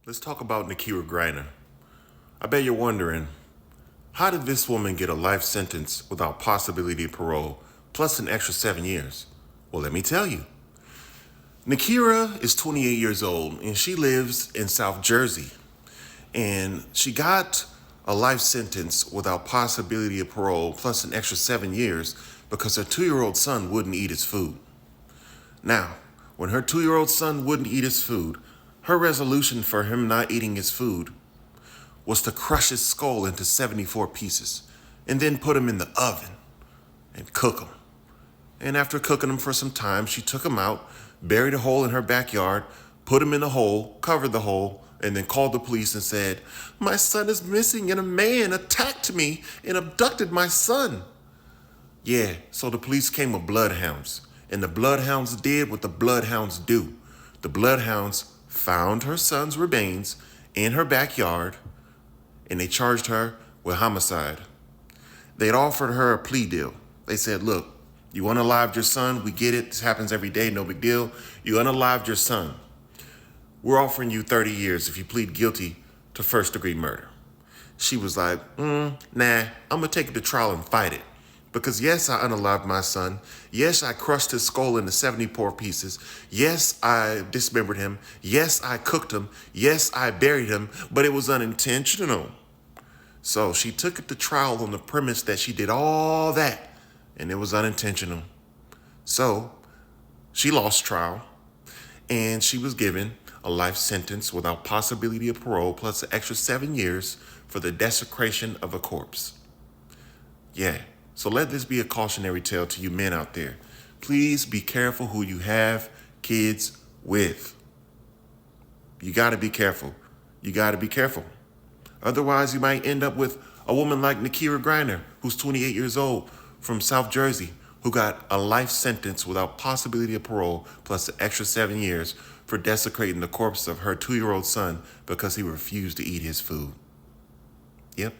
Let's talk about Nakira Griner. I bet you're wondering, how did this woman get a life sentence without possibility of parole, plus an extra 7 years? Well, let me tell you. Nakira is 28 years old and she lives in South Jersey. And she got a life sentence without possibility of parole, plus an extra 7 years, because her 2-year-old son wouldn't eat his food. Now, when her 2-year-old son wouldn't eat his food, her resolution for him not eating his food was to crush his skull into 74 pieces and then put him in the oven and cook him. And after cooking him for some time, she took him out, buried a hole in her backyard, put him in the hole, covered the hole, and then called the police and said, "My son is missing and a man attacked me and abducted my son." Yeah, so the police came with bloodhounds. And the bloodhounds did what the bloodhounds do. The bloodhounds found her son's remains in her backyard and they charged her with homicide. They'd offered her a plea deal. They said, "Look, you unalived your son. We get it. This happens every day. No big deal. You unalived your son. We're offering you 30 years if you plead guilty to first-degree murder." She was like, nah, I'm going to take it to trial and fight it. Because yes, I unalived my son. Yes, I crushed his skull into 74 pieces. Yes, I dismembered him. Yes, I cooked him. Yes, I buried him, but it was unintentional. So she took it to trial on the premise that she did all that and it was unintentional. So she lost trial and she was given a life sentence without possibility of parole, plus an extra 7 years for the desecration of a corpse. Yeah, so let this be a cautionary tale to you men out there. Please be careful who you have kids with. You gotta be careful. You gotta be careful. Otherwise, you might end up with a woman like Nakira Griner, who's 28 years old from South Jersey, who got a life sentence without possibility of parole, plus an extra 7 years for desecrating the corpse of her 2-year-old son because he refused to eat his food. Yep.